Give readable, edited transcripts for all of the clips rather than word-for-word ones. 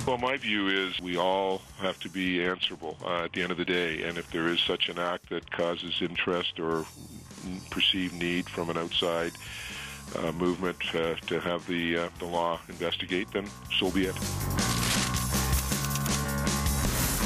Well, my view is we all have to be answerable at the end of the day, and if there is such an act that causes interest or perceived need from an outside movement to have the law investigate, then so be it.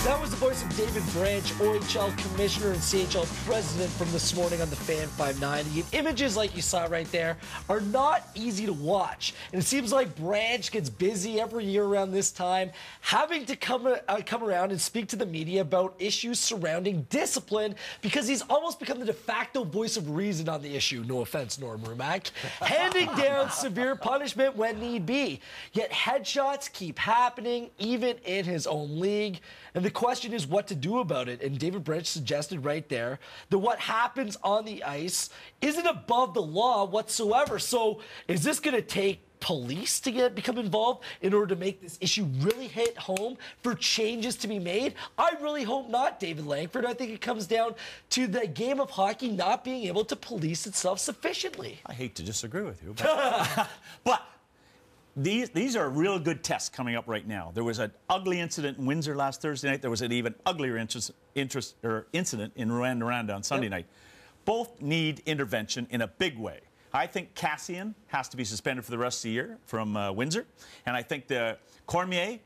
That was the voice of David Branch, OHL Commissioner and CHL President from this morning on the Fan 590. And images like you saw right there are not easy to watch. And it seems like Branch gets busy every year around this time, having to come around and speak to the media about issues surrounding discipline because he's almost become the de facto voice of reason on the issue. No offense, Norm Rumack. Handing down severe punishment when need be. Yet headshots keep happening, even in his own league. And the question is what to do about it. And David Branch suggested right there that what happens on the ice isn't above the law whatsoever. So is this going to take police to become involved in order to make this issue really hit home for changes to be made? I really hope not, David Langford. I think it comes down to the game of hockey not being able to police itself sufficiently. I hate to disagree with you, but These are real good tests coming up right now. There was an ugly incident in Windsor last Thursday night. There was an even uglier incident in Rwanda on Sunday night. Both need intervention in a big way. I think Cassian has to be suspended for the rest of the year from Windsor. And I think the Cormier,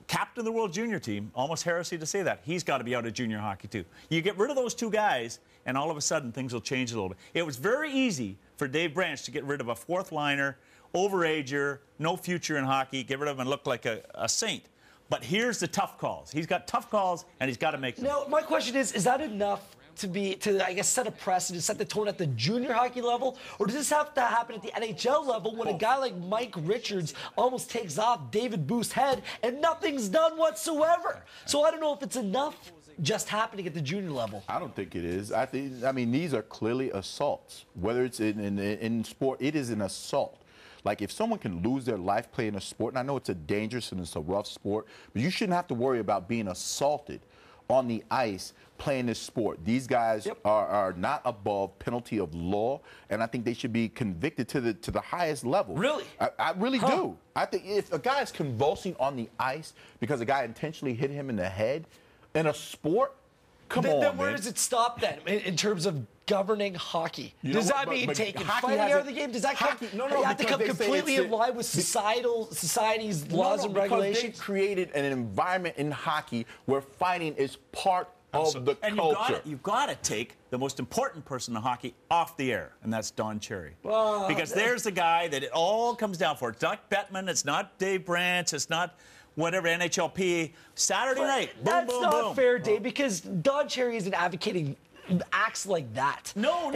captain of the World Junior team, almost heresy to say that, he's got to be out of junior hockey too. You get rid of those two guys, and all of a sudden things will change a little bit. It was very easy for Dave Branch to get rid of a fourth liner, overager, no future in hockey, get rid of him and look like a saint. But here's the tough calls. He's got tough calls, and he's got to make them. Now, my question is that enough to I guess, set a precedent, set the tone at the junior hockey level? Or does this have to happen at the NHL level when a guy like Mike Richards almost takes off David Booth's head and nothing's done whatsoever? So I don't know if it's enough just happening at the junior level. I don't think it is. I mean, these are clearly assaults. Whether it's in sport, it is an assault. Like, if someone can lose their life playing a sport, and I know it's a dangerous and it's a rough sport, but you shouldn't have to worry about being assaulted on the ice playing this sport. These guys are not above penalty of law, and I think they should be convicted to the highest level. Really? I really do. I think if a guy is convulsing on the ice because a guy intentionally hit him in the head in a sport, come on, then where man. does it stop then in terms of governing hockey? Does that mean taking fighting out of the game? Does that have to come completely in line with society's laws and regulations? They've created an environment in hockey where fighting is part of the culture. You've got to take the most important person in hockey off the air, and that's Don Cherry. Because there's the guy that it all comes down for. It's not Bettman, it's not Dave Branch, it's not whatever, NHLP. Saturday night, boom, that's boom, not boom. fair, Dave, because Don Cherry isn't advocating acts like that. No,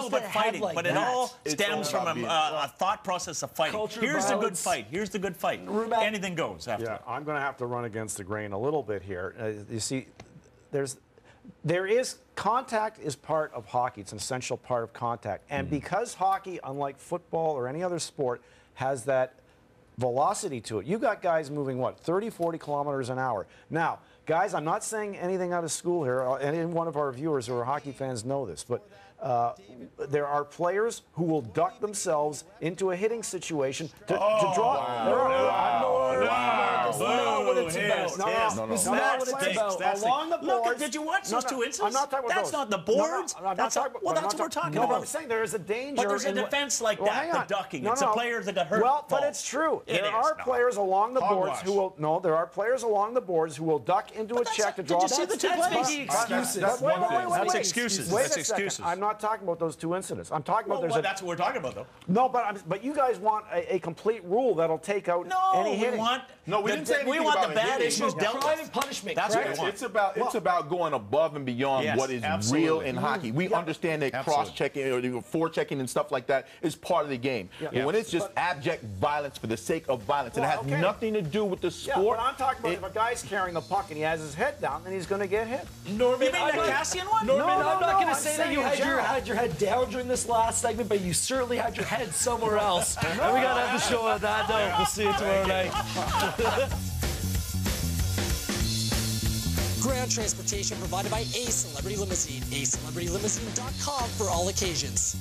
but fighting. Like but it all stems from a thought process of fighting. Here's the good fight. Here's the good fight. Anything goes after that. I'm going to have to run against the grain a little bit here. You see, there is contact is part of hockey. It's an essential part of contact. And because hockey, unlike football or any other sport, has that velocity to it. You got guys moving, what, 30, 40 kilometers an hour. Now, guys, I'm not saying anything out of school here. Any one of our viewers who are hockey fans know this, but there are players who will duck themselves into a hitting situation to draw. That's not what it's about. That's not what it's about. Along the boards. Look, did you watch those two incidents? I'm not talking about That's not the boards. That's what we're talking about. I'm saying there is a danger. But there's a defense like that, the ducking. It's a player that got hurt. Well, but it's true. There are players along the boards who will. No, there are players along the boards who will duck into a check to draw. Did you see the two plays? Excuses. That's excuses. That's excuses. I'm not talking about those two incidents. I'm talking about there's that's what we're talking about, though. No, but you guys want a complete rule that'll take out any hitting. We didn't say anything we want about the bad hitting. issues dealt with. Crime and punishment. That's what we want. It's about going above and beyond what is real in hockey. We understand that cross-checking or forechecking and stuff like that is part of the game. But when it's just abject violence for the sake of violence, and it has nothing to do with the sport. But I'm talking about if a guy's carrying the puck and he has his head down, then he's going to get hit. Norman, you mean the Cassian one? Norman, I'm not going to I'm say that you saying had your head down during this last segment, but you certainly had your head somewhere else. And we got to have the show on that note. We'll see you tomorrow night. Ground transportation provided by A Celebrity Limousine. ACelebrityLimousine.com for all occasions.